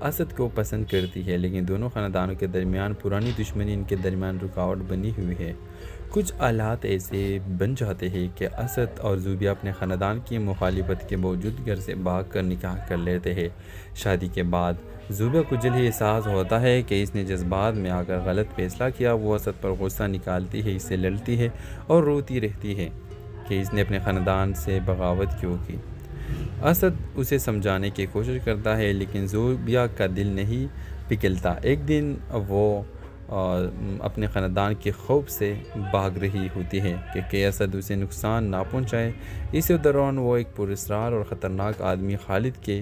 اسد کو پسند کرتی ہے، لیکن دونوں خاندانوں کے درمیان پرانی دشمنی ان کے درمیان رکاوٹ بنی ہوئی ہے۔ کچھ حالات ایسے بن جاتے ہیں کہ اسد اور زوبیہ اپنے خاندان کی مخالفت کے باوجود گھر سے بھاگ کر نکاح کر لیتے ہیں۔ شادی کے بعد زوبیہ کو جلد ہی احساس ہوتا ہے کہ اس نے جذبات میں آ کر غلط فیصلہ کیا۔ وہ اسد پر غصہ نکالتی ہے، اس سے لڑتی ہے اور روتی رہتی ہے کہ اس نے اپنے خاندان سے بغاوت کیوں کی۔ اسد اسے سمجھانے کی کوشش کرتا ہے، لیکن زوبیہ کا دل نہیں پگھلتا۔ ایک دن وہ اپنے خاندان کے خوف سے بھاگ رہی ہوتی ہے کہ اسد اسے نقصان نہ پہنچائے۔ اسی دوران وہ ایک پراسرار اور خطرناک آدمی خالد کے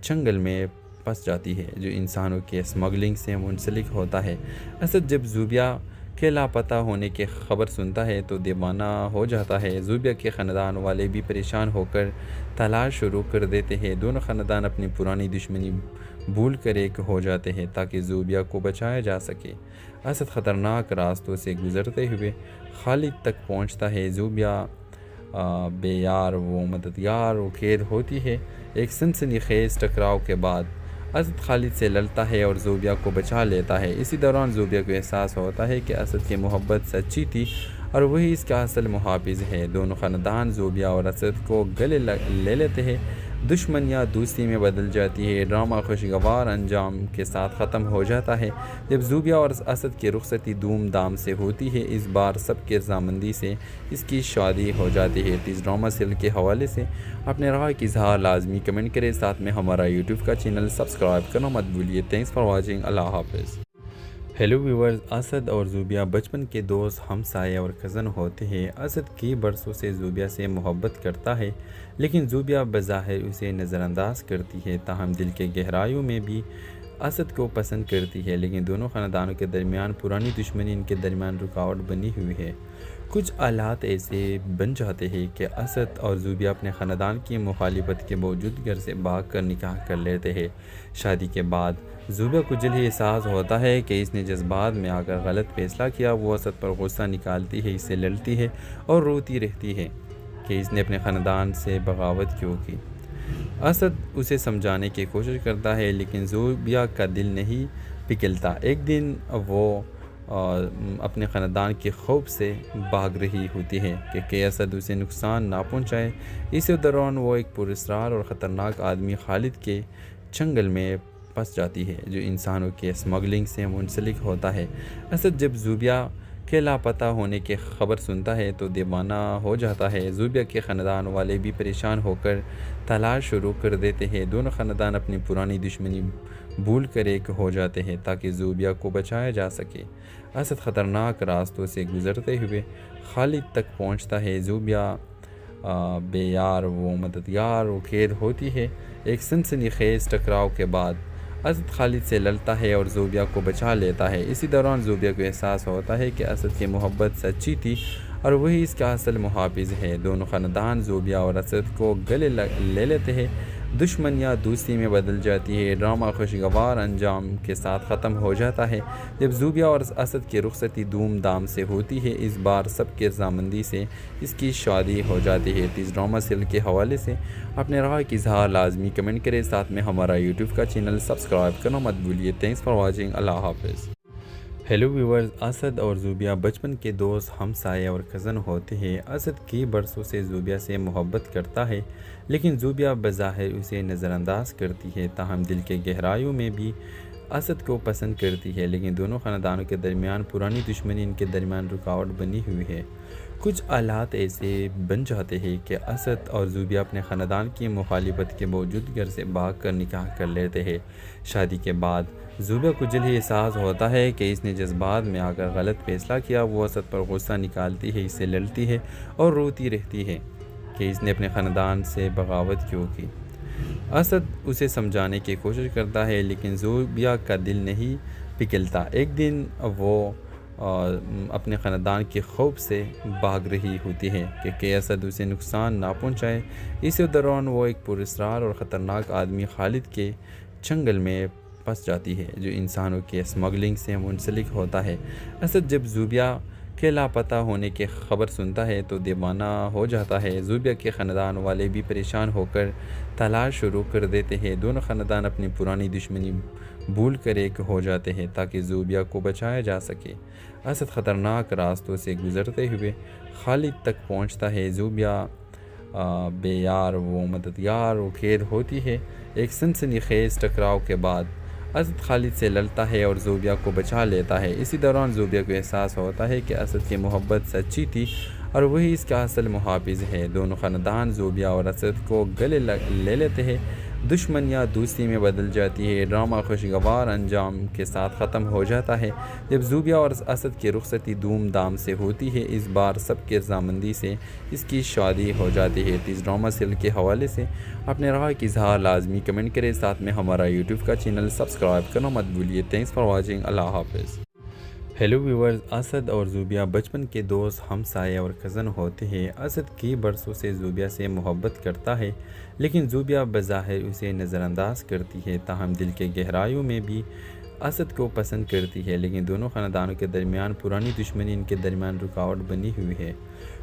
چنگل میں پھنس جاتی ہے، جو انسانوں کے اسمگلنگ سے منسلک ہوتا ہے۔ اسد جب زوبیہ کے لاپتہ ہونے کی خبر سنتا ہے تو دیوانہ ہو جاتا ہے۔ زوبیہ کے خاندان والے بھی پریشان ہو کر تلاش شروع کر دیتے ہیں۔ دونوں خاندان اپنی پرانی دشمنی بھول کر ایک ہو جاتے ہیں تاکہ زوبیہ کو بچایا جا سکے۔ اسد خطرناک راستوں سے گزرتے ہوئے خالد تک پہنچتا ہے۔ زوبیہ بے یار و مددگار و قید ہوتی ہے۔ ایک سنسنی خیز ٹکراؤ کے بعد اسد خالد سے لڑتا ہے اور زوبیہ کو بچا لیتا ہے۔ اسی دوران زوبیہ کو احساس ہوتا ہے کہ اسد کی محبت سچی تھی اور وہی اس کا اصل محافظ ہے۔ دونوں خاندان زوبیہ اور اسد کو گلے لے لیتے ہیں۔ دشمنیاں دوستی میں بدل جاتی ہے۔ ڈرامہ خوشگوار انجام کے ساتھ ختم ہو جاتا ہے جب زوبیہ اور اسد کی رخصتی دھوم دھام سے ہوتی ہے۔ اس بار سب کے رضامندی سے اس کی شادی ہو جاتی ہے۔ اس ڈرامہ سیریل کے حوالے سے اپنے رائے کی اظہار لازمی کمنٹ کریں، ساتھ میں ہمارا یوٹیوب کا چینل سبسکرائب کرنا مت بھولیے۔ Thanks for watching. اللہ حافظ۔ ہیلو ویورز، اسد اور زوبیہ بچپن کے دوست، ہمسائے اور کزن ہوتے ہیں۔ اسد کئی برسوں سے زوبیہ سے محبت کرتا ہے، لیکن زوبیہ بظاہر اسے نظر انداز کرتی ہے۔ تاہم دل کے گہرائیوں میں بھی اسد کو پسند کرتی ہے، لیکن دونوں خاندانوں کے درمیان پرانی دشمنی ان کے درمیان رکاوٹ بنی ہوئی ہے۔ کچھ حالات ایسے بن جاتے ہیں کہ اسد اور زوبیہ اپنے خاندان کی مخالفت کے باوجود گھر سے بھاگ کر نکاح کر لیتے ہیں۔ شادی کے بعد زوبیہ کو جلد ہی احساس ہوتا ہے کہ اس نے جذبات میں آ کر غلط فیصلہ کیا۔ وہ اسد پر غصہ نکالتی ہے، اس سے لڑتی ہے اور روتی رہتی ہے کہ اس نے اپنے خاندان سے بغاوت کیوں کی۔ اسد اسے سمجھانے کی کوشش کرتا ہے، لیکن زوبیہ کا دل نہیں پگھلتا۔ ایک دن وہ اپنے خاندان کے خوف سے بھاگ رہی ہوتی ہے کہ اسد اسے نقصان نہ پہنچائے۔ اسی دوران وہ ایک پراسرار اور خطرناک آدمی خالد کے چنگل میں پھنس جاتی ہے، جو انسانوں کے اسمگلنگ سے منسلک ہوتا ہے۔ اسد جب زوبیہ کے لاپتہ ہونے کی خبر سنتا ہے تو دیوانہ ہو جاتا ہے۔ زوبیہ کے خاندان والے بھی پریشان ہو کر تلاش شروع کر دیتے ہیں۔ دونوں خاندان اپنی پرانی دشمنی بھول کر ایک ہو جاتے ہیں تاکہ زوبیہ کو بچایا جا سکے۔ اسد خطرناک راستوں سے گزرتے ہوئے خالد تک پہنچتا ہے۔ زوبیہ بے یار و مددگار و قید ہوتی ہے۔ ایک سنسنی خیز ٹکراؤ کے بعد اسد خالد سے لڑتا ہے اور زوبیہ کو بچا لیتا ہے۔ اسی دوران زوبیہ کو احساس ہوتا ہے کہ اسد کی محبت سچی تھی اور وہی اس کا اصل محافظ ہے۔ دونوں خاندان زوبیہ اور اسد کو گلے لے لیتے ہیں۔ دشمنیاں دوستی میں بدل جاتی ہے۔ ڈرامہ خوشگوار انجام کے ساتھ ختم ہو جاتا ہے جب زوبیہ اور اسد کی رخصتی دھوم دھام سے ہوتی ہے۔ اس بار سب کے رضامندی سے اس کی شادی ہو جاتی ہے۔ اس ڈرامہ سیریل کے حوالے سے اپنے رائے کی اظہار لازمی کمنٹ کریں، ساتھ میں ہمارا یوٹیوب کا چینل سبسکرائب کرنا مت بھولیے۔ Thanks for watching. اللہ حافظ۔ ہیلو ویورز، اسد اور زوبیہ بچپن کے دوست، ہمسائے اور کزن ہوتے ہیں۔ اسد کئی برسوں سے زوبیہ سے محبت کرتا ہے، لیکن زوبیہ بظاہر اسے نظر انداز کرتی ہے۔ تاہم دل کے گہرائیوں میں بھی اسد کو پسند کرتی ہے، لیکن دونوں خاندانوں کے درمیان پرانی دشمنی ان کے درمیان رکاوٹ بنی ہوئی ہے۔ کچھ حالات ایسے بن جاتے ہیں کہ اسد اور زوبیہ اپنے خاندان کی مخالفت کے باوجود گھر سے بھاگ کر نکاح کر لیتے ہیں۔ شادی کے بعد زوبیہ کو جلد ہی احساس ہوتا ہے کہ اس نے جذبات میں آ کر غلط فیصلہ کیا۔ وہ اسد پر غصہ نکالتی ہے، اس سے لڑتی ہے اور روتی رہتی ہے کہ اس نے اپنے خاندان سے بغاوت کیوں کی۔ اسد اسے سمجھانے کی کوشش کرتا ہے، لیکن زوبیہ کا دل نہیں پگھلتا۔ ایک دن وہ اپنے خاندان کے خوف سے بھاگ رہی ہوتی ہے کہ اسد اسے نقصان نہ پہنچائے۔ اسی دوران وہ ایک پراسرار اور خطرناک آدمی خالد کے چنگل میں پھنس جاتی ہے، جو انسانوں کے اسمگلنگ سے منسلک ہوتا ہے۔ اسد جب زوبیہ کے لاپتہ ہونے کی خبر سنتا ہے تو دیوانہ ہو جاتا ہے۔ زوبیہ کے خاندان والے بھی پریشان ہو کر تلاش شروع کر دیتے ہیں۔ دونوں خاندان اپنی پرانی دشمنی بھول کر ایک ہو جاتے ہیں تاکہ زوبیہ کو بچایا جا سکے۔ اسد خطرناک راستوں سے گزرتے ہوئے خالد تک پہنچتا ہے۔ زوبیہ بے یار و مددگار و قید ہوتی ہے۔ ایک سنسنی خیز ٹکراؤ کے بعد اسد خالد سے لڑتا ہے اور زوبیہ کو بچا لیتا ہے۔ اسی دوران زوبیہ کو احساس ہوتا ہے کہ اسد کی محبت سچی تھی اور وہی اس کا اصل محافظ ہے۔ دونوں خاندان زوبیہ اور اسد کو گلے لے لیتے ہیں۔ دشمنیاں دوستی میں بدل جاتی ہے۔ ڈرامہ خوشگوار انجام کے ساتھ ختم ہو جاتا ہے جب زوبیہ اور اسد کی رخصتی دھوم دھام سے ہوتی ہے۔ اس بار سب کے رضامندی سے اس کی شادی ہو جاتی ہے۔ اس ڈرامہ سیریل کے حوالے سے اپنے رائے کی اظہار لازمی کمنٹ کریں، ساتھ میں ہمارا یوٹیوب کا چینل سبسکرائب کرنا مت بھولیے۔ Thanks for watching. اللہ حافظ۔ ہیلو ویورز، اسد اور زوبیہ بچپن کے دوست، ہمسائے اور کزن ہوتے ہیں۔ اسد کئی برسوں سے زوبیہ سے محبت کرتا ہے لیکن زوبیہ بظاہر اسے نظر انداز کرتی ہے، تاہم دل کے گہرائیوں میں بھی اسد کو پسند کرتی ہے۔ لیکن دونوں خاندانوں کے درمیان پرانی دشمنی ان کے درمیان رکاوٹ بنی ہوئی ہے۔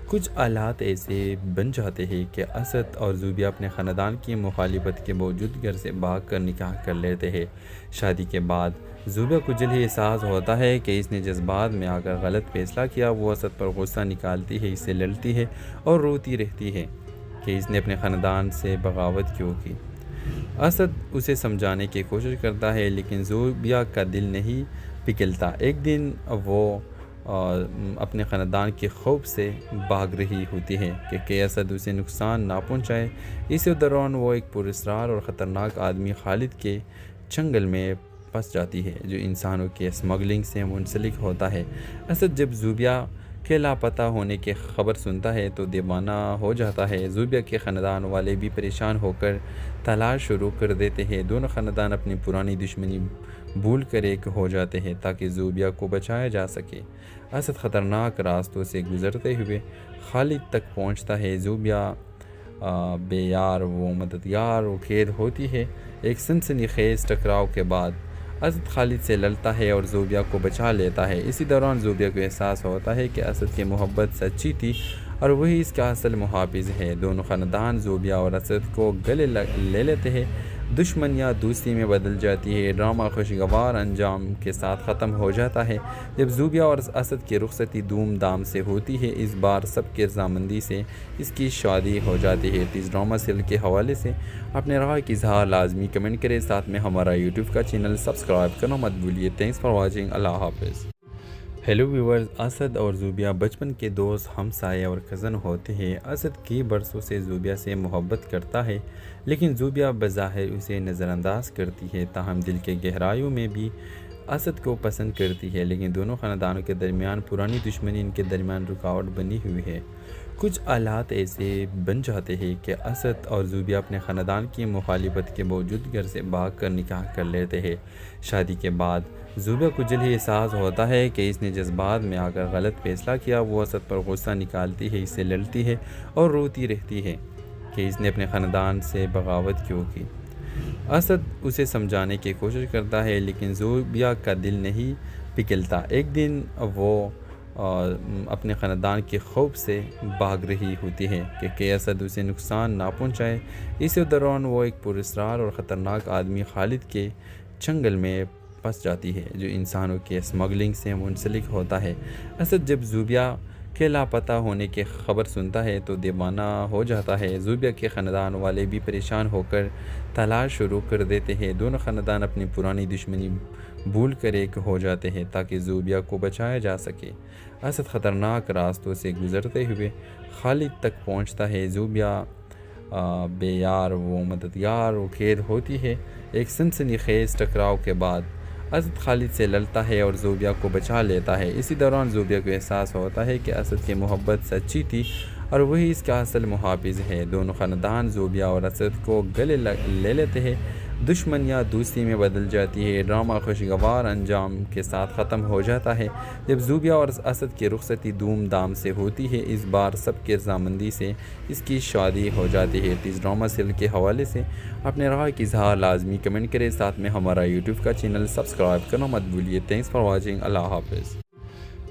کچھ حالات ایسے بن جاتے ہیں کہ اسد اور زوبیہ اپنے خاندان کی مخالفت کے باوجود گھر سے بھاگ کر نکاح کر لیتے ہیں۔ شادی کے بعد زوبیہ کو جلد ہی احساس ہوتا ہے کہ اس نے جذبات میں آ کر غلط فیصلہ کیا۔ وہ اسد پر غصہ نکالتی ہے، اسے لڑتی ہے اور روتی رہتی ہے کہ اس نے اپنے خاندان سے بغاوت کیوں کی۔ اسد اسے سمجھانے کی کوشش کرتا ہے لیکن زوبیہ کا دل نہیں پگھلتا۔ ایک دن وہ اپنے خاندان کے خوف سے بھاگ رہی ہوتی ہے کہ اسد اسے نقصان نہ پہنچائے۔ اسی دوران وہ ایک پراسرار اور خطرناک آدمی خالد کے چنگل میں پھنس جاتی ہے جو انسانوں کے اسمگلنگ سے منسلک ہوتا ہے۔ اسد جب زوبیہ کے لاپتہ ہونے کی خبر سنتا ہے تو دیوانہ ہو جاتا ہے۔ زوبیہ کے خاندان والے بھی پریشان ہو کر تلاش شروع کر دیتے ہیں۔ دونوں خاندان اپنی پرانی دشمنی بھول کر ایک ہو جاتے ہیں تاکہ زوبیہ کو بچایا جا سکے۔ اسد خطرناک راستوں سے گزرتے ہوئے خالد تک پہنچتا ہے۔ زوبیہ بے یار و مددگار و قید ہوتی ہے۔ ایک سنسنی خیز ٹکراؤ کے بعد اسد خالد سے لڑتا ہے اور زوبیہ کو بچا لیتا ہے۔ اسی دوران زوبیہ کو احساس ہوتا ہے کہ اسد کی محبت سچی تھی اور وہی اس کا اصل محافظ ہے۔ دونوں خاندان زوبیہ اور اسد کو گلے لے لیتے ہیں۔ دشمنیاں دوستی میں بدل جاتی ہے۔ ڈرامہ خوشگوار انجام کے ساتھ ختم ہو جاتا ہے جب زوبیہ اور اسد کی رخصتی دھوم دھام سے ہوتی ہے۔ اس بار سب کے رضامندی سے اس کی شادی ہو جاتی ہے۔ اس ڈرامہ سیریل کے حوالے سے اپنے رائے کی اظہار لازمی کمنٹ کریں، ساتھ میں ہمارا یوٹیوب کا چینل سبسکرائب کرنا مت بھولیے۔ Thanks for watching. اللہ حافظ۔ ہیلو ویورز، اسد اور زوبیہ بچپن کے دوست، ہمسائے اور کزن ہوتے ہیں۔ اسد کئی برسوں سے زوبیہ سے محبت کرتا ہے لیکن زوبیہ بظاہر اسے نظر انداز کرتی ہے، تاہم دل کے گہرائیوں میں بھی اسد کو پسند کرتی ہے۔ لیکن دونوں خاندانوں کے درمیان پرانی دشمنی ان کے درمیان رکاوٹ بنی ہوئی ہے۔ کچھ حالات ایسے بن جاتے ہیں کہ اسد اور زوبیہ اپنے خاندان کی مخالفت کے باوجود گھر سے بھاگ کر نکاح کر لیتے ہیں۔ شادی کے بعد زوبیہ کو جلد ہی احساس ہوتا ہے کہ اس نے جذبات میں آ کر غلط فیصلہ کیا۔ وہ اسد پر غصہ نکالتی ہے، اسے لڑتی ہے اور روتی رہتی ہے کہ اس نے اپنے خاندان سے بغاوت کیوں کی۔ اسد اسے سمجھانے کی کوشش کرتا ہے لیکن زوبیہ کا دل نہیں پگھلتا۔ ایک دن وہ اپنے خاندان کے خوف سے بھاگ رہی ہوتی ہے کہ اسد اسے نقصان نہ پہنچائے۔ اسی دوران وہ ایک پراسرار اور خطرناک آدمی خالد کے چنگل میں پھنس جاتی ہے جو انسانوں کے اسمگلنگ سے منسلک ہوتا ہے۔ اسد جب زوبیہ کے لاپتہ ہونے کی خبر سنتا ہے تو دیوانہ ہو جاتا ہے۔ زوبیہ کے خاندان والے بھی پریشان ہو کر تلاش شروع کر دیتے ہیں۔ دونوں خاندان اپنی پرانی دشمنی بھول کر ایک ہو جاتے ہیں تاکہ زوبیہ کو بچایا جا سکے۔ اسد خطرناک راستوں سے گزرتے ہوئے خالد تک پہنچتا ہے۔ زوبیہ بے یار و مددگار و قید ہوتی ہے۔ ایک سنسنی خیز ٹکراؤ کے بعد اسد خالد سے لڑتا ہے اور زوبیہ کو بچا لیتا ہے۔ اسی دوران زوبیہ کو احساس ہوتا ہے کہ اسد کی محبت سچی تھی اور وہی اس کا اصل محافظ ہے۔ دونوں خاندان زوبیہ اور اسد کو گلے لے لیتے ہیں۔ دشمنیاں دوستی میں بدل جاتی ہے۔ ڈرامہ خوشگوار انجام کے ساتھ ختم ہو جاتا ہے جب زوبیہ اور اسد کی رخصتی دھوم دھام سے ہوتی ہے۔ اس بار سب کے رضامندی سے اس کی شادی ہو جاتی ہے۔ اس ڈرامہ سیریل کے حوالے سے اپنے رائے کی اظہار لازمی کمنٹ کریں، ساتھ میں ہمارا یوٹیوب کا چینل سبسکرائب کرنا مت بھولیے۔ Thanks for watching. اللہ حافظ۔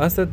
اسد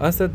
اسد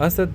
اسد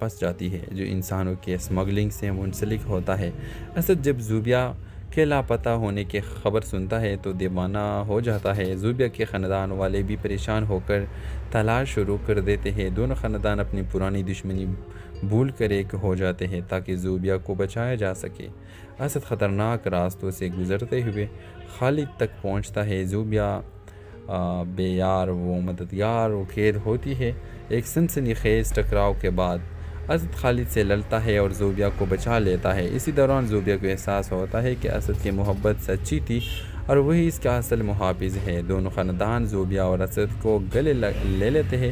پس جاتی ہے جو انسانوں کے اسمگلنگ سے منسلک ہوتا ہے۔ اسد جب زوبیہ کے لاپتہ ہونے کی خبر سنتا ہے تو دیوانہ ہو جاتا ہے۔ زوبیہ کے خاندان والے بھی پریشان ہو کر تلاش شروع کر دیتے ہیں۔ دونوں خاندان اپنی پرانی دشمنی بھول کر ایک ہو جاتے ہیں تاکہ زوبیہ کو بچایا جا سکے۔ اسد خطرناک راستوں سے گزرتے ہوئے خالد تک پہنچتا ہے۔ زوبیہ بے یار و مددگار و قید ہوتی ہے۔ ایک سنسنی خیز ٹکراؤ کے بعد اسد خالد سے لڑتا ہے اور زوبیہ کو بچا لیتا ہے۔ اسی دوران زوبیہ کو احساس ہوتا ہے کہ اسد کی محبت سچی تھی اور وہی اس کا اصل محافظ ہے۔ دونوں خاندان زوبیہ اور اسد کو گلے لے لیتے ہیں۔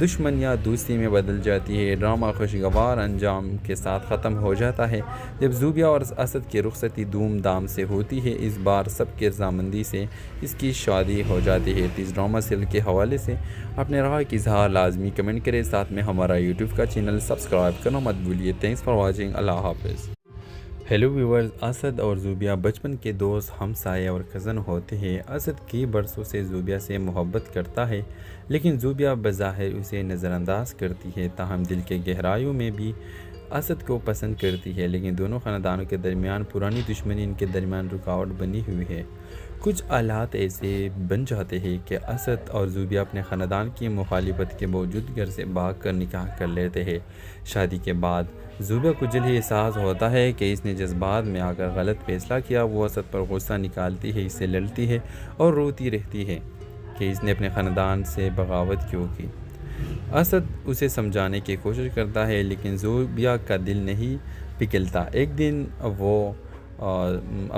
دشمنیاں دوستی میں بدل جاتی ہے۔ ڈرامہ خوشگوار انجام کے ساتھ ختم ہو جاتا ہے جب زوبیہ اور اسد کی رخصتی دھوم دھام سے ہوتی ہے۔ اس بار سب کی رضامندی سے اس کی شادی ہو جاتی ہے۔ اس ڈرامہ سیریل کے حوالے سے اپنے رائے کی اظہار لازمی کمنٹ کریں، ساتھ میں ہمارا یوٹیوب کا چینل سبسکرائب کرنا مت بھولیے۔ Thanks for watching. اللہ حافظ۔ ہیلو ویورز، اسد اور زوبیہ بچپن کے دوست، ہمسائے اور کزن ہوتے ہیں۔ اسد کئی برسوں سے زوبیہ سے محبت کرتا ہے لیکن زوبیہ بظاہر اسے نظر انداز کرتی ہے، تاہم دل کے گہرائیوں میں بھی اسد کو پسند کرتی ہے۔ لیکن دونوں خاندانوں کے درمیان پرانی دشمنی ان کے درمیان رکاوٹ بنی ہوئی ہے۔ کچھ حالات ایسے بن جاتے ہیں کہ اسد اور زوبیہ اپنے خاندان کی مخالفت کے باوجود گھر سے بھاگ کر نکاح کر لیتے ہیں۔ شادی کے بعد زوبیہ کو جلد ہی احساس ہوتا ہے کہ اس نے جذبات میں آ کر غلط فیصلہ کیا۔ وہ اسد پر غصہ نکالتی ہے، اس سے لڑتی ہے اور روتی رہتی ہے کہ اس نے اپنے خاندان سے بغاوت کیوں کی۔ اسد اسے سمجھانے کی کوشش کرتا ہے لیکن زوبیہ کا دل نہیں پگھلتا۔ ایک دن وہ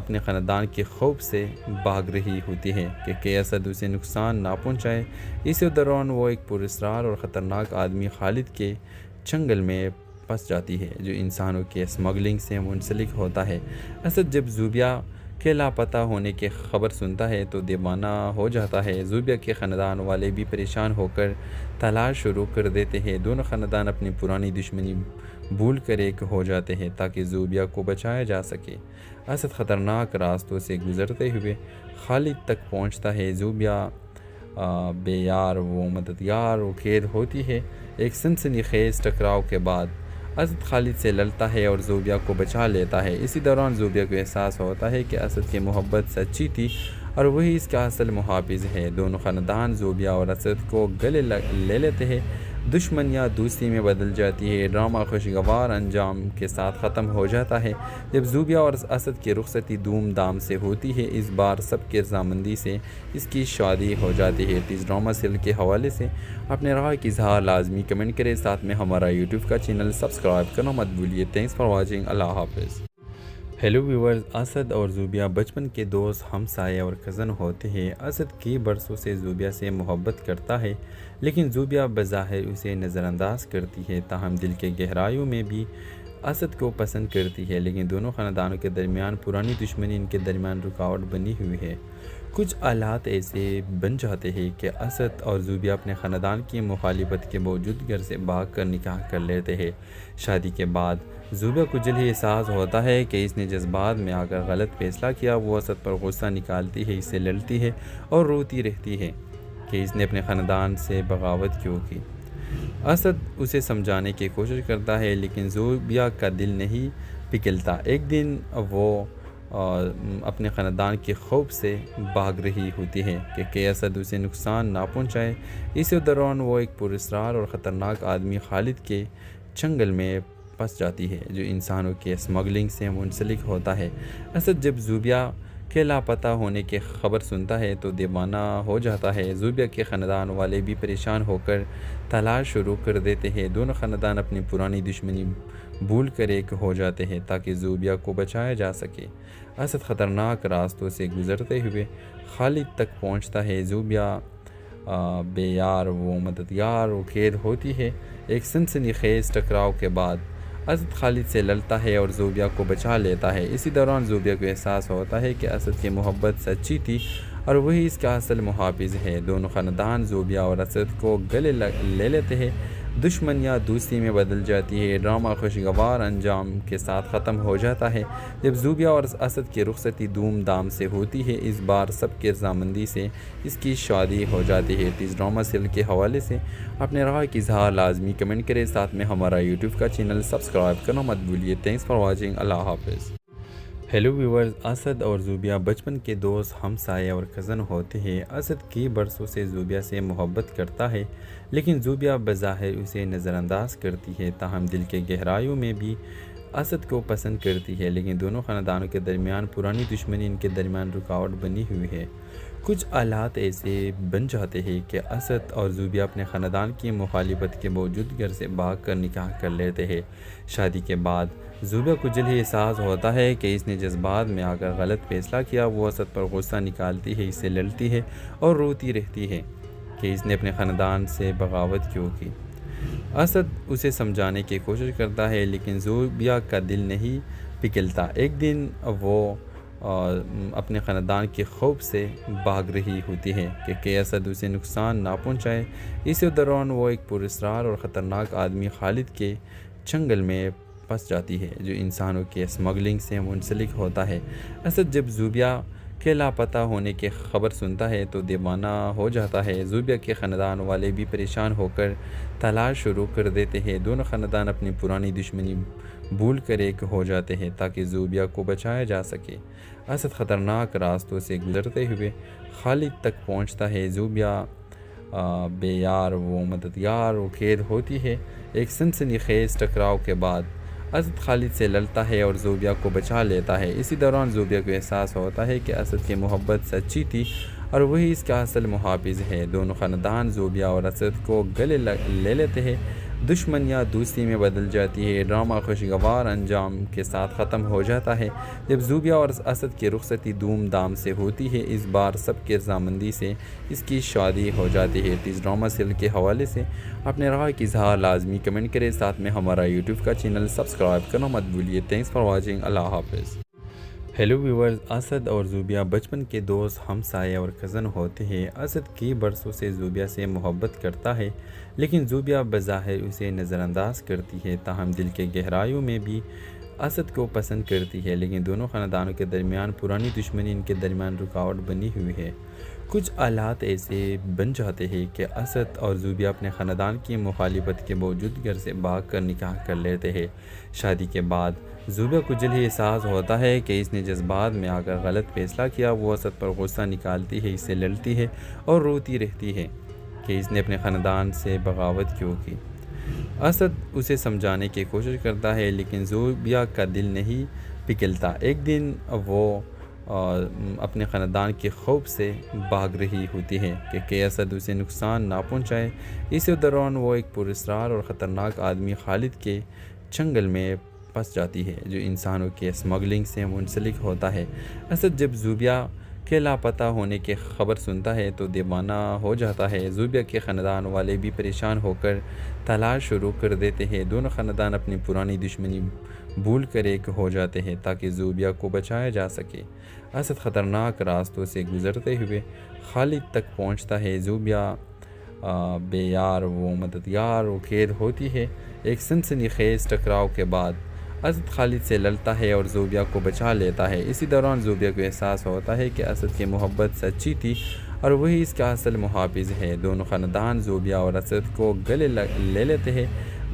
اپنے خاندان کے خوف سے بھاگ رہی ہوتی ہے کہ اسد اسے نقصان نہ پہنچائے۔ اسی دوران وہ ایک پراسرار اور خطرناک آدمی خالد کے چنگل میں پس جاتی ہے جو انسانوں کے اسمگلنگ سے منسلک ہوتا ہے۔ اسد جب زوبیہ کے لاپتہ ہونے کی خبر سنتا ہے تو دیوانہ ہو جاتا ہے۔ زوبیہ کے خاندان والے بھی پریشان ہو کر تلاش شروع کر دیتے ہیں۔ دونوں خاندان اپنی پرانی دشمنی بھول کر ایک ہو جاتے ہیں تاکہ زوبیہ کو بچایا جا سکے۔ اسد خطرناک راستوں سے گزرتے ہوئے خالد تک پہنچتا ہے۔ زوبیہ بے یار و مددگار و قید ہوتی ہے۔ ایک سنسنی خیز ٹکراؤ کے بعد اسد خالد سے لڑتا ہے اور زوبیہ کو بچا لیتا ہے۔ اسی دوران زوبیہ کو احساس ہوتا ہے کہ اسد کی محبت سچی تھی اور وہی اس کا اصل محافظ ہے۔ دونوں خاندان زوبیہ اور اسد کو گلے لے لیتے ہیں۔ دشمنیاں دوستی میں بدل جاتی ہے۔ ڈرامہ خوشگوار انجام کے ساتھ ختم ہو جاتا ہے جب زوبیہ اور اسد کی رخصتی دھوم دھام سے ہوتی ہے۔ اس بار سب کی رضامندی سے اس کی شادی ہو جاتی ہے۔ اس ڈرامہ سیریل کے حوالے سے اپنے رائے کی اظہار لازمی کمنٹ کریں، ساتھ میں ہمارا یوٹیوب کا چینل سبسکرائب کرنا مت بھولیے۔ Thanks for watching. اللہ حافظ۔ ہیلو ویورز، اسد اور زوبیہ بچپن کے دوست، ہمسائے اور کزن ہوتے ہیں۔ اسد کئی برسوں سے زوبیہ سے محبت کرتا ہے لیکن زوبیہ بظاہر اسے نظر انداز کرتی ہے، تاہم دل کے گہرائیوں میں بھی اسد کو پسند کرتی ہے۔ لیکن دونوں خاندانوں کے درمیان پرانی دشمنی ان کے درمیان رکاوٹ بنی ہوئی ہے۔ کچھ حالات ایسے بن جاتے ہیں کہ اسد اور زوبیہ اپنے خاندان کی مخالفت کے باوجود گھر سے بھاگ کر نکاح کر لیتے ہیں۔ شادی کے بعد زوبیہ کو جلد ہی احساس ہوتا ہے کہ اس نے جذبات میں آ کر غلط فیصلہ کیا۔ وہ اسد پر غصہ نکالتی ہے، اس سے لڑتی ہے اور روتی رہتی ہے کہ اس نے اپنے خاندان سے بغاوت کیوں کی۔ اسد اسے سمجھانے کی کوشش کرتا ہے لیکن زوبیہ کا دل نہیں پگھلتا۔ ایک دن وہ اپنے خاندان کے خوف سے بھاگ رہی ہوتی ہے کہ اسد اسے نقصان نہ پہنچائے۔ اسی دوران وہ ایک پراسرار اور خطرناک آدمی خالد کے چنگل میں پس جاتی ہے جو انسانوں کے اسمگلنگ سے منسلک ہوتا ہے۔ اسد جب زوبیہ کے لاپتہ ہونے کی خبر سنتا ہے تو دیوانہ ہو جاتا ہے۔ زوبیہ کے خاندان والے بھی پریشان ہو کر تلاش شروع کر دیتے ہیں۔ دونوں خاندان اپنی پرانی دشمنی بھول کر ایک ہو جاتے ہیں تاکہ زوبیہ کو بچایا جا سکے۔ اسد خطرناک راستوں سے گزرتے ہوئے خالد تک پہنچتا ہے۔ زوبیہ بے یار و مددگار و قید ہوتی ہے۔ ایک سنسنی خیز ٹکراؤ کے بعد اسد خالد سے لڑتا ہے اور زوبیہ کو بچا لیتا ہے۔ اسی دوران زوبیہ کو احساس ہوتا ہے کہ اسد کی محبت سچی تھی اور وہی اس کا اصل محافظ ہے۔ دونوں خاندان زوبیہ اور اسد کو گلے لے لیتے ہیں۔ دشمن یا دوستی میں بدل جاتی ہے۔ ڈرامہ خوشگوار انجام کے ساتھ ختم ہو جاتا ہے جب زوبیا اور اسد کی رخصتی دھوم دھام سے ہوتی ہے۔ اس بار سب کی رضامندی سے اس کی شادی ہو جاتی ہے۔ اس ڈرامہ سیریل کے حوالے سے اپنے رائے کی اظہار لازمی کمنٹ کریں، ساتھ میں ہمارا یوٹیوب کا چینل سبسکرائب کرنا مت بھولیے۔ تھینکس فار واچنگ، اللہ حافظ۔ ہیلو ویورز، اسد اور زوبیا بچپن کے دوست، ہمسائے اور کزن ہوتے ہیں۔ اسد کئی برسوں سے زوبیا سے محبت کرتا ہے، لیکن زوبیا بظاہر اسے نظر انداز کرتی ہے، تاہم دل کے گہرائیوں میں بھی اسد کو پسند کرتی ہے۔ لیکن دونوں خاندانوں کے درمیان پرانی دشمنی ان کے درمیان رکاوٹ بنی ہوئی ہے۔ کچھ حالات ایسے بن جاتے ہیں کہ اسد اور زوبیا اپنے خاندان کی مخالفت کے باوجود گھر سے بھاگ کر نکاح کر لیتے ہیں۔ شادی کے بعد زوبیا کو جلد ہی احساس ہوتا ہے کہ اس نے جذبات میں آ کر غلط فیصلہ کیا۔ وہ اسد پر غصہ نکالتی ہے، اس سے لڑتی ہے اور روتی رہتی ہے کہ اس نے اپنے خاندان سے بغاوت کیوں کی۔ اسد اسے سمجھانے کی کوشش کرتا ہے، لیکن زوبیا کا دل نہیں پگھلتا۔ ایک دن وہ اپنے خاندان کے خوف سے بھاگ رہی ہوتی ہے کہ اسد اسے نقصان نہ پہنچائے۔ اسی دوران وہ ایک پراسرار اور خطرناک آدمی خالد کے چنگل میں پھنس جاتی ہے، جو انسانوں کے اسمگلنگ سے منسلک ہوتا ہے۔ اسد جب زوبیا کے لاپتہ ہونے کی خبر سنتا ہے تو دیوانہ ہو جاتا ہے۔ زوبیا کے خاندان والے بھی پریشان ہو کر تلاش شروع کر دیتے ہیں۔ دونوں خاندان اپنی پرانی دشمنی بھول کر ایک ہو جاتے ہیں تاکہ زوبیا کو بچایا جا سکے۔ اسد خطرناک راستوں سے گزرتے ہوئے خالد تک پہنچتا ہے۔ زوبیا بے یار و مددگار و قید ہوتی ہے۔ ایک سنسنی خیز ٹکراؤ کے بعد اسد خالد سے لڑتا ہے اور زوبیا کو بچا لیتا ہے۔ اسی دوران زوبیا کو احساس ہوتا ہے کہ اسد کی محبت سچی تھی اور وہی اس کا اصل محافظ ہے۔ دونوں خاندان زوبیا اور اسد کو گلے لے لیتے ہیں۔ دشمن یا دوستی میں بدل جاتی ہے۔ ڈرامہ خوشگوار انجام کے ساتھ ختم ہو جاتا ہے جب زوبیا اور اسد کی رخصتی دھوم دھام سے ہوتی ہے۔ اس بار سب کی رضامندی سے اس کی شادی ہو جاتی ہے۔ اس ڈرامہ سیریل کے حوالے سے اپنے رائے کی اظہار لازمی کمنٹ کریں، ساتھ میں ہمارا یوٹیوب کا چینل سبسکرائب کرنا مت بھولیے۔ تھینکس فار واچنگ، اللہ حافظ۔ ہیلو ویورز، اسد اور زوبیا بچپن کے دوست، ہمسائے اور کزن ہوتے ہیں۔ اسد کئی برسوں سے زوبیا سے محبت کرتا ہے، لیکن زوبیا بظاہر اسے نظر انداز کرتی ہے، تاہم دل کے گہرائیوں میں بھی اسد کو پسند کرتی ہے۔ لیکن دونوں خاندانوں کے درمیان پرانی دشمنی ان کے درمیان رکاوٹ بنی ہوئی ہے۔ کچھ حالات ایسے بن جاتے ہیں کہ اسد اور زوبیا اپنے خاندان کی مخالفت کے باوجود گھر سے بھاگ کر نکاح کر لیتے ہیں۔ شادی کے بعد زوبیا کو جلد ہی احساس ہوتا ہے کہ اس نے جذبات میں آ کر غلط فیصلہ کیا۔ وہ اسد پر غصہ نکالتی ہے، اس سے لڑتی ہے اور روتی رہتی ہے کہ اس نے اپنے خاندان سے بغاوت کیوں کی۔ اسد اسے سمجھانے کی کوشش کرتا ہے، لیکن زوبیا کا دل نہیں پگھلتا۔ ایک دن وہ اپنے خاندان کے خوف سے بھاگ رہی ہوتی ہے کہ اسد اسے نقصان نہ پہنچائے۔ اسی دوران وہ ایک پراسرار اور خطرناک آدمی خالد کے چنگل میں پھنس جاتی ہے، جو انسانوں کے اسمگلنگ سے منسلک ہوتا ہے۔ اسد جب زوبیا کے لاپتہ ہونے کی خبر سنتا ہے تو دیوانہ ہو جاتا ہے۔ زوبیا کے خاندان والے بھی پریشان ہو کر تلاش شروع کر دیتے ہیں۔ دونوں خاندان اپنی پرانی دشمنی بھول کر ایک ہو جاتے ہیں تاکہ زوبیا کو بچایا جا سکے۔ اسد خطرناک راستوں سے گزرتے ہوئے خالد تک پہنچتا ہے۔ زوبیا بے یار و مددگار و قید ہوتی ہے۔ ایک سنسنی خیز ٹکراؤ کے بعد اسد خالد سے لڑتا ہے اور زوبیا کو بچا لیتا ہے۔ اسی دوران زوبیا کو احساس ہوتا ہے کہ اسد کی محبت سچی تھی اور وہی اس کا اصل محافظ ہے۔ دونوں خاندان زوبیا اور اسد کو گلے لے لیتے ہیں۔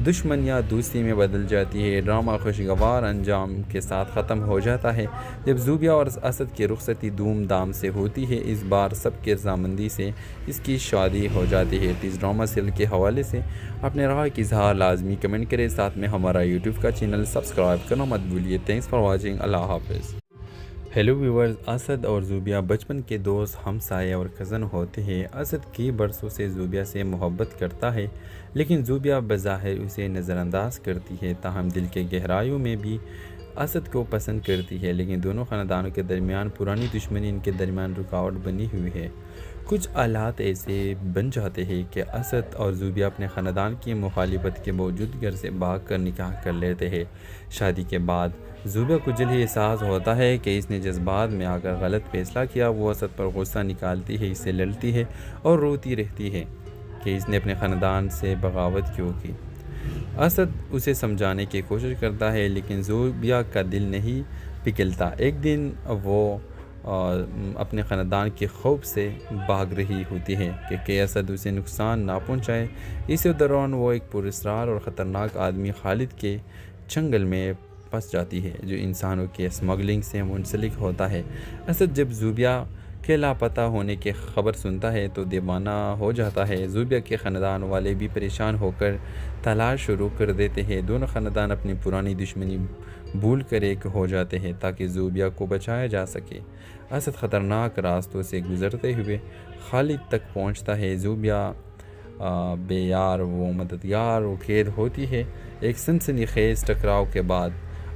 دشمن یا دوستی میں بدل جاتی ہے۔ ڈرامہ خوشگوار انجام کے ساتھ ختم ہو جاتا ہے جب زوبیا اور اسد کی رخصتی دھوم دھام سے ہوتی ہے۔ اس بار سب کی رضامندی سے اس کی شادی ہو جاتی ہے۔ اس ڈرامہ سیریل کے حوالے سے اپنے رائے کی اظہار لازمی کمنٹ کریں، ساتھ میں ہمارا یوٹیوب کا چینل سبسکرائب کرنا مت بھولیے۔ تھینکس فار واچنگ، اللہ حافظ۔ ہیلو ویورز، اسد اور زوبیا بچپن کے دوست، ہمسائے اور کزن ہوتے ہیں۔ اسد کئی برسوں سے زوبیا سے محبت کرتا ہے، لیکن زوبیا بظاہر اسے نظر انداز کرتی ہے، تاہم دل کے گہرائیوں میں بھی اسد کو پسند کرتی ہے۔ لیکن دونوں خاندانوں کے درمیان پرانی دشمنی ان کے درمیان رکاوٹ بنی ہوئی ہے۔ کچھ حالات ایسے بن جاتے ہیں کہ اسد اور زوبیا اپنے خاندان کی مخالفت کے باوجود گھر سے بھاگ کر نکاح کر لیتے ہیں۔ شادی کے بعد زوبیا کو جلد ہی احساس ہوتا ہے کہ اس نے جذبات میں آ کر غلط فیصلہ کیا۔ وہ اسد پر غصہ نکالتی ہے، اس سے لڑتی ہے اور روتی رہتی ہے کہ اس نے اپنے خاندان سے بغاوت کیوں کی۔ اسد اسے سمجھانے کی کوشش کرتا ہے لیکن زوبیہ کا دل نہیں پگھلتا۔ ایک دن وہ اپنے خاندان کے خوف سے بھاگ رہی ہوتی ہے کہ اسد اسے نقصان نہ پہنچائے۔ اسی دوران وہ ایک پراسرار اور خطرناک آدمی خالد کے چنگل میں پھنس جاتی ہے جو انسانوں کے اسمگلنگ سے منسلک ہوتا ہے۔ اسد جب زوبیہ کے لاپتہ ہونے کی خبر سنتا ہے تو دیوانہ ہو جاتا ہے۔ زوبیہ کے خاندان والے بھی پریشان ہو کر تلاش شروع کر دیتے ہیں۔ دونوں خاندان اپنی پرانی دشمنی بھول کر ایک ہو جاتے ہیں تاکہ زوبیہ کو بچایا جا سکے۔ اسد خطرناک راستوں سے گزرتے ہوئے خالد تک پہنچتا ہے۔ زوبیہ بے یار و مددگار و قید ہوتی ہے۔ ایک سنسنی خیز ٹکراؤ کے بعد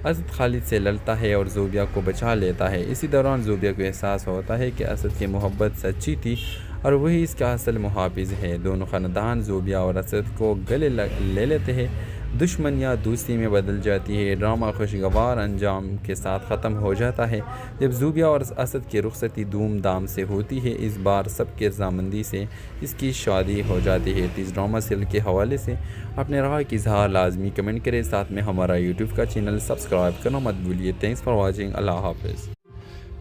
اسد خالد سے لڑتا ہے اور زوبیہ کو بچا لیتا ہے۔ اسی دوران زوبیہ کو احساس ہوتا ہے کہ اسد کی محبت سچی تھی اور وہی اس کا اصل محافظ ہے۔ دونوں خاندان زوبیہ اور اسد کو گلے لے لیتے ہیں۔ دشمنیاں دوستی میں بدل جاتی ہے۔ ڈرامہ خوشگوار انجام کے ساتھ ختم ہو جاتا ہے جب زوبیہ اور اسد کی رخصتی دھوم دھام سے ہوتی ہے۔ اس بار سب کے رضامندی سے اس کی شادی ہو جاتی ہے۔ اس ڈرامہ سیریل کے حوالے سے اپنے رائے کی اظہار لازمی کمنٹ کریں، ساتھ میں ہمارا یوٹیوب کا چینل سبسکرائب کرنا مت بھولیے۔ Thanks for watching. اللہ حافظ۔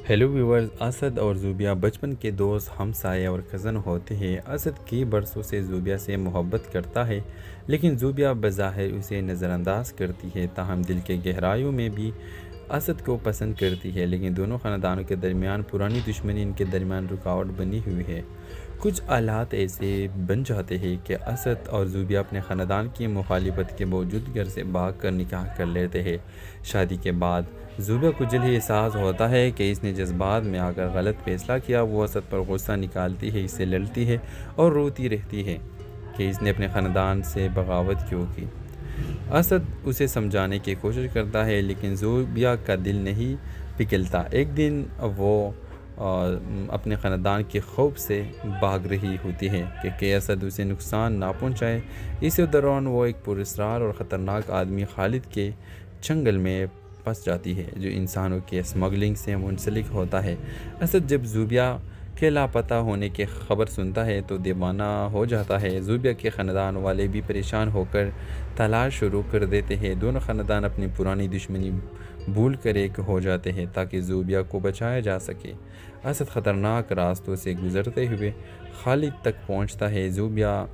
ہیلو ویورز، اسد اور زوبیہ بچپن کے دوست، ہمسائے اور کزن ہوتے ہیں۔ اسد کئی برسوں سے زوبیہ سے محبت کرتا ہے لیکن زوبیہ بظاہر اسے نظر انداز کرتی ہے، تاہم دل کے گہرائیوں میں بھی اسد کو پسند کرتی ہے۔ لیکن دونوں خاندانوں کے درمیان پرانی دشمنی ان کے درمیان رکاوٹ بنی ہوئی ہے۔ کچھ حالات ایسے بن جاتے ہیں کہ اسد اور زوبیہ اپنے خاندان کی مخالفت کے باوجود گھر سے بھاگ کر نکاح کر لیتے ہیں۔ شادی کے بعد زوبیہ کو جلد ہی احساس ہوتا ہے کہ اس نے جذبات میں آ کر غلط فیصلہ کیا۔ وہ اسد پر غصہ نکالتی ہے، اس سے لڑتی ہے اور روتی رہتی ہے کہ اس نے اپنے خاندان سے بغاوت کیوں کی۔ اسد اسے سمجھانے کی کوشش کرتا ہے لیکن زوبیہ کا دل نہیں پگھلتا۔ ایک دن وہ اپنے خاندان کے خوف سے بھاگ رہی ہوتی ہے کہ اسد اسے نقصان نہ پہنچائے۔ اسی دوران وہ ایک پراسرار اور خطرناک آدمی خالد کے چنگل میں پھنس جاتی ہے جو انسانوں کے اسمگلنگ سے منسلک ہوتا ہے۔ اسد جب زوبیہ کے لاپتہ ہونے کی خبر سنتا ہے تو دیوانہ ہو جاتا ہے۔ زوبیہ کے خاندان والے بھی پریشان ہو کر تلاش شروع کر دیتے ہیں۔ دونوں خاندان اپنی پرانی دشمنی بھول کر ایک ہو جاتے ہیں تاکہ زوبیہ کو بچایا جا سکے۔ اسد خطرناک راستوں سے گزرتے ہوئے خالد تک پہنچتا ہے۔ زوبیہ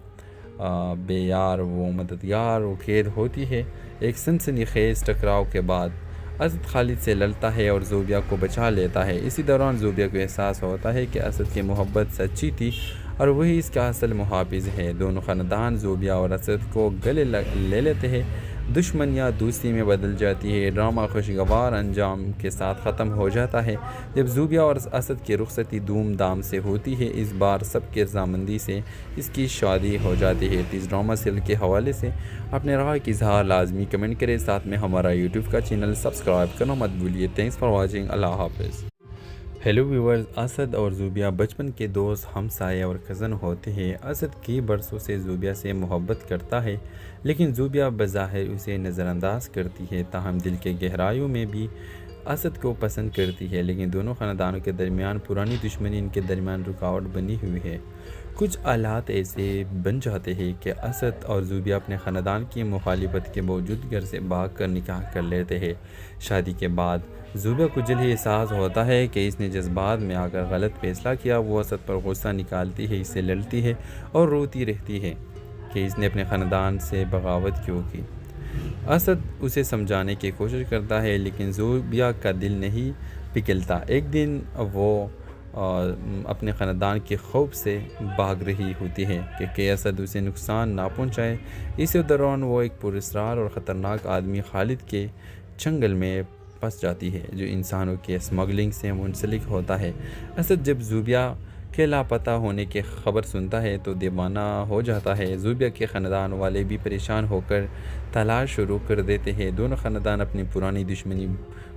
بے یار و مددگار و قید ہوتی ہے۔ ایک سنسنی خیز ٹکراؤ کے بعد اسد خالد سے لڑتا ہے اور زوبیہ کو بچا لیتا ہے۔ اسی دوران زوبیہ کو احساس ہوتا ہے کہ اسد کی محبت سچی تھی اور وہی اس کا اصل محافظ ہے۔ دونوں خاندان زوبیہ اور اسد کو گلے لے لیتے ہیں۔ دشمنیاں دوستی میں بدل جاتی ہے۔ ڈرامہ خوشگوار انجام کے ساتھ ختم ہو جاتا ہے جب زوبیہ اور اسد کی رخصتی دھوم دھام سے ہوتی ہے۔ اس بار سب کے رضامندی سے اس کی شادی ہو جاتی ہے۔ اس ڈرامہ سیریل کے حوالے سے اپنے رائے کی اظہار لازمی کمنٹ کریں، ساتھ میں ہمارا یوٹیوب کا چینل سبسکرائب کرنا مت بھولیے۔ Thanks for watching. اللہ حافظ۔ ہیلو ویورز، اسد اور زوبیہ بچپن کے دوست، ہمسائے اور کزن ہوتے ہیں۔ اسد کئی برسوں سے زوبیہ سے محبت کرتا ہے لیکن زوبیہ بظاہر اسے نظر انداز کرتی ہے، تاہم دل کے گہرائیوں میں بھی اسد کو پسند کرتی ہے۔ لیکن دونوں خاندانوں کے درمیان پرانی دشمنی ان کے درمیان رکاوٹ بنی ہوئی ہے۔ کچھ حالات ایسے بن جاتے ہیں کہ اسد اور زوبیہ اپنے خاندان کی مخالفت کے باوجود گھر سے بھاگ کر نکاح کر لیتے ہیں۔ شادی کے بعد زوبیہ کو جلد ہی احساس ہوتا ہے کہ اس نے جذبات میں آ کر غلط فیصلہ کیا۔ وہ اسد پر غصہ نکالتی ہے، اس سے لڑتی ہے اور روتی رہتی ہے کہ اس نے اپنے خاندان سے بغاوت کیوں کی۔ اسد اسے سمجھانے کی کوشش کرتا ہے لیکن زوبیہ کا دل نہیں پگھلتا۔ ایک دن وہ اپنے خاندان کے خوف سے بھاگ رہی ہوتی ہے کہ اسد اسے نقصان نہ پہنچائے۔ اسی دوران وہ ایک پراسرار اور خطرناک آدمی خالد کے چنگل میں پھنس جاتی ہے جو انسانوں کے اسمگلنگ سے منسلک ہوتا ہے۔ اسد جب زوبیہ کے لاپتہ ہونے کی خبر سنتا ہے تو دیوانہ ہو جاتا ہے۔ زوبیہ کے خاندان والے بھی پریشان ہو کر تلاش شروع کر دیتے ہیں۔ دونوں خاندان اپنی پرانی دشمنی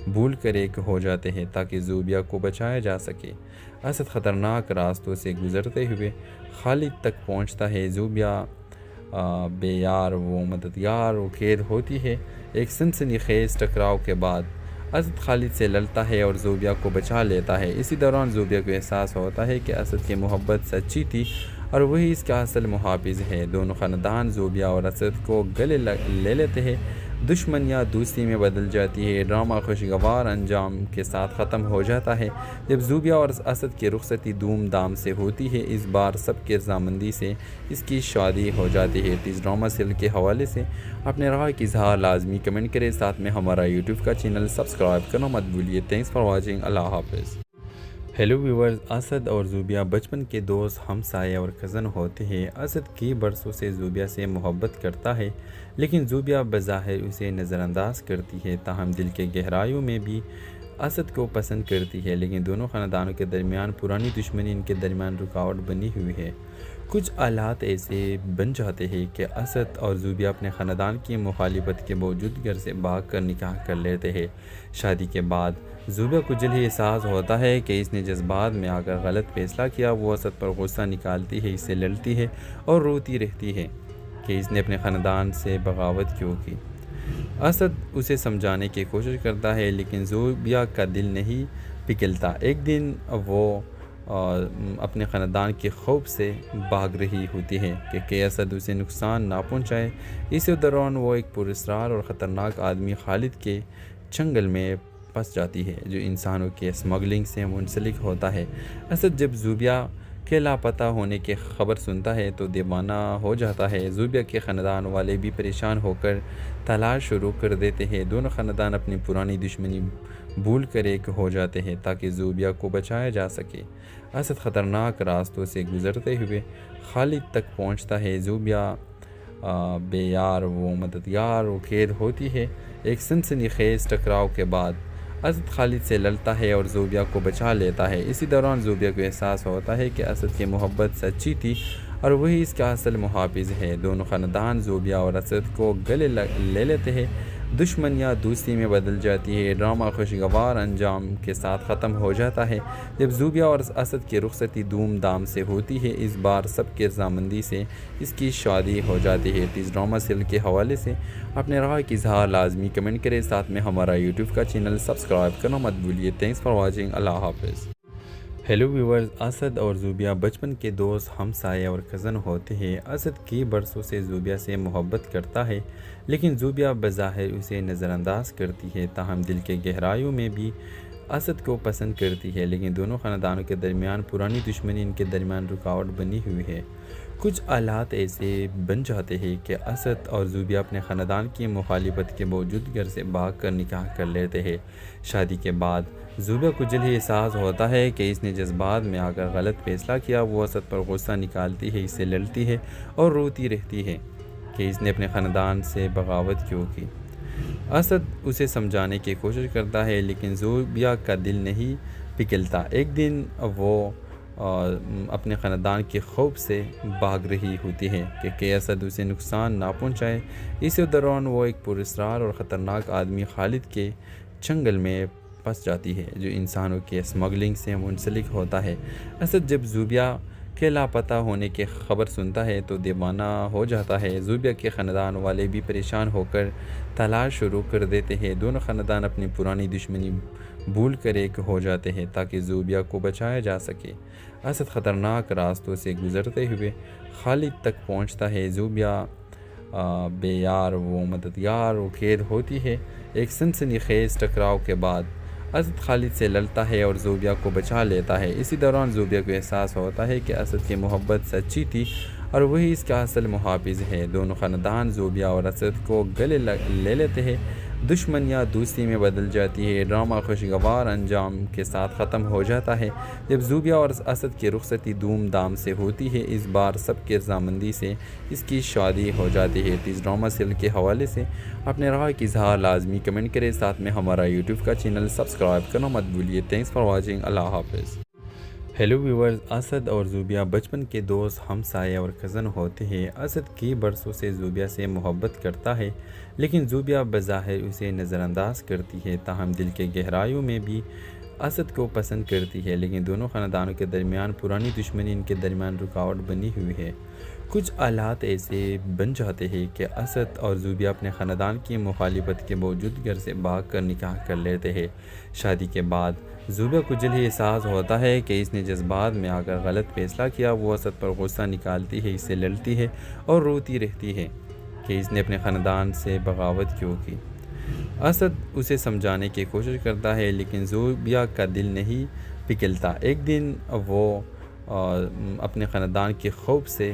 بھول کر ایک ہو جاتے ہیں تاکہ زوبیہ کو بچایا جا سکے۔ اسد خطرناک راستوں سے گزرتے ہوئے خالد تک پہنچتا ہے۔ زوبیہ بے یار و مددگار و قید ہوتی ہے۔ ایک سنسنی خیز ٹکراؤ کے بعد اسد خالد سے لڑتا ہے اور زوبیہ کو بچا لیتا ہے۔ اسی دوران زوبیہ کو احساس ہوتا ہے کہ اسد کی محبت سچی تھی اور وہی اس کا اصل محافظ ہے۔ دونوں خاندان زوبیہ اور اسد کو گلے لے لیتے ہیں، دشمنیاں دوستی میں بدل جاتی ہے، ڈرامہ خوشگوار انجام کے ساتھ ختم ہو جاتا ہے جب زوبیہ اور اسد کی رخصتی دھوم دھام سے ہوتی ہے۔ اس بار سب کے رضامندی سے اس کی شادی ہو جاتی ہے۔ اس ڈرامہ سیریل کے حوالے سے اپنے رائے کی اظہار لازمی کمنٹ کریں، ساتھ میں ہمارا یوٹیوب کا چینل سبسکرائب کرنا مت بھولیے۔ تھینکس فار واچنگ، اللہ حافظ۔ ہیلو ویورز، اسد اور زوبیہ بچپن کے دوست، ہمسائے اور کزن ہوتے ہیں۔ اسد کی برسوں سے زوبیہ سے محبت کرتا ہے، لیکن زوبیہ بظاہر اسے نظر انداز کرتی ہے، تاہم دل کے گہرائیوں میں بھی اسد کو پسند کرتی ہے۔ لیکن دونوں خاندانوں کے درمیان پرانی دشمنی ان کے درمیان رکاوٹ بنی ہوئی ہے۔ کچھ حالات ایسے بن جاتے ہیں کہ اسد اور زوبیہ اپنے خاندان کی مخالفت کے باوجود گھر سے بھاگ کر نکاح کر لیتے ہیں۔ شادی کے بعد زوبیہ کو جلد ہی احساس ہوتا ہے کہ اس نے جذبات میں آ کر غلط فیصلہ کیا۔ وہ اسد پر غصہ نکالتی ہے، اس سے لڑتی ہے اور روتی رہتی ہے کہ اس نے اپنے خاندان سے بغاوت کیوں کی۔ اسد اسے سمجھانے کی کوشش کرتا ہے، لیکن زوبیہ کا دل نہیں پگھلتا۔ ایک دن وہ اپنے خاندان کے خوف سے بھاگ رہی ہوتی ہے کہ اسد اسے نقصان نہ پہنچائے۔ اسی دوران وہ ایک پراسرار اور خطرناک آدمی خالد کے چنگل میں پھنس جاتی ہے، جو انسانوں کے اسمگلنگ سے منسلک ہوتا ہے۔ اسد جب زوبیہ کے لاپتہ ہونے کی خبر سنتا ہے تو دیوانہ ہو جاتا ہے۔ زوبیہ کے خاندان والے بھی پریشان ہو کر تلاش شروع کر دیتے ہیں۔ دونوں خاندان اپنی پرانی دشمنی بھول کر ایک ہو جاتے ہیں تاکہ زوبیہ کو بچایا جا سکے۔ اسد خطرناک راستوں سے گزرتے ہوئے خالد تک پہنچتا ہے۔ زوبیہ بے یار و مددگار و قید ہوتی ہے۔ ایک سنسنی خیز ٹکراؤ کے بعد اسد خالد سے لڑتا ہے اور زوبیہ کو بچا لیتا ہے۔ اسی دوران زوبیہ کو احساس ہوتا ہے کہ اسد کی محبت سچی تھی اور وہی اس کا اصل محافظ ہے۔ دونوں خاندان زوبیہ اور اسد کو گلے لے لیتے ہیں، دشمنیاں دوستی میں بدل جاتی ہے، ڈرامہ خوشگوار انجام کے ساتھ ختم ہو جاتا ہے جب زوبیہ اور اسد کی رخصتی دھوم دھام سے ہوتی ہے۔ اس بار سب کے رضامندی سے اس کی شادی ہو جاتی ہے۔ اس ڈرامہ سیریل کے حوالے سے اپنے رائے کی اظہار لازمی کمنٹ کریں، ساتھ میں ہمارا یوٹیوب کا چینل سبسکرائب کرنا مت بھولیے۔ تھینکس فار واچنگ، اللہ حافظ۔ ہیلو ویورز، اسد اور زوبیہ بچپن کے دوست، ہمسائے اور کزن ہوتے ہیں۔ اسد کی برسوں سے زوبیہ سے محبت کرتا ہے، لیکن زوبیہ بظاہر اسے نظر انداز کرتی ہے، تاہم دل کے گہرائیوں میں بھی اسد کو پسند کرتی ہے۔ لیکن دونوں خاندانوں کے درمیان پرانی دشمنی ان کے درمیان رکاوٹ بنی ہوئی ہے۔ کچھ حالات ایسے بن جاتے ہیں کہ اسد اور زوبیہ اپنے خاندان کی مخالفت کے باوجود گھر سے بھاگ کر نکاح کر لیتے ہیں۔ شادی کے بعد زوبیہ کو جلد ہی احساس ہوتا ہے کہ اس نے جذبات میں آ کر غلط فیصلہ کیا۔ وہ اسد پر غصہ نکالتی ہے، اس سے لڑتی ہے اور روتی رہتی ہے کہ اس نے اپنے خاندان سے بغاوت کیوں کی۔ اسد اسے سمجھانے کی کوشش کرتا ہے، لیکن زوبیہ کا دل نہیں پگھلتا۔ ایک دن وہ اپنے خاندان کے خوف سے بھاگ رہی ہوتی ہے کہ اسد اسے نقصان نہ پہنچائے۔ اسی دوران وہ ایک پراسرار اور خطرناک آدمی خالد کے چنگل میں پھنس جاتی ہے، جو انسانوں کے اسمگلنگ سے منسلک ہوتا ہے۔ اسد جب زوبیہ کے لاپتہ ہونے کی خبر سنتا ہے تو دیوانہ ہو جاتا ہے۔ زوبیہ کے خاندان والے بھی پریشان ہو کر تلاش شروع کر دیتے ہیں۔ دونوں خاندان اپنی پرانی دشمنی بھول کر ایک ہو جاتے ہیں تاکہ زوبیہ کو بچایا جا سکے۔ اسد خطرناک راستوں سے گزرتے ہوئے خالد تک پہنچتا ہے۔ زوبیہ بے یار و مددگار و قید ہوتی ہے۔ ایک سنسنی خیز ٹکراؤ کے بعد اسد خالد سے لڑتا ہے اور زوبیہ کو بچا لیتا ہے۔ اسی دوران زوبیہ کو احساس ہوتا ہے کہ اسد کی محبت سچی تھی اور وہی اس کا اصل محافظ ہے۔ دونوں خاندان زوبیہ اور اسد کو گلے لے لیتے ہیں، دشمنیاں دوستی میں بدل جاتی ہے، ڈرامہ خوشگوار انجام کے ساتھ ختم ہو جاتا ہے جب زوبیہ اور اسد کی رخصتی دھوم دھام سے ہوتی ہے۔ اس بار سب کے رضامندی سے اس کی شادی ہو جاتی ہے۔ اس ڈرامہ سیریل کے حوالے سے اپنے رائے کی اظہار لازمی کمنٹ کریں، ساتھ میں ہمارا یوٹیوب کا چینل سبسکرائب کرنا مت بھولیے۔ تھینکس فار واچنگ، اللہ حافظ۔ ہیلو ویورز، اسد اور زوبیہ بچپن کے دوست، ہمسائے اور کزن ہوتے ہیں۔ اسد کی برسوں سے زوبیہ سے محبت کرتا ہے، لیکن زوبیہ بظاہر اسے نظر انداز کرتی ہے، تاہم دل کے گہرائیوں میں بھی اسد کو پسند کرتی ہے، لیکن دونوں خاندانوں کے درمیان پرانی دشمنی ان کے درمیان رکاوٹ بنی ہوئی ہے۔ کچھ حالات ایسے بن جاتے ہیں کہ اسد اور زوبیہ اپنے خاندان کی مخالفت کے باوجود گھر سے بھاگ کر نکاح کر لیتے ہیں۔ شادی کے بعد زوبیہ کو جلد ہی احساس ہوتا ہے کہ اس نے جذبات میں آ کر غلط فیصلہ کیا۔ وہ اسد پر غصہ نکالتی ہے، اس سے لڑتی ہے اور روتی رہتی ہے کہ اس نے اپنے خاندان سے بغاوت کیوں کی۔ اسد اسے سمجھانے کی کوشش کرتا ہے، لیکن زوبیہ کا دل نہیں پگھلتا۔ ایک دن وہ اپنے خاندان کے خوف سے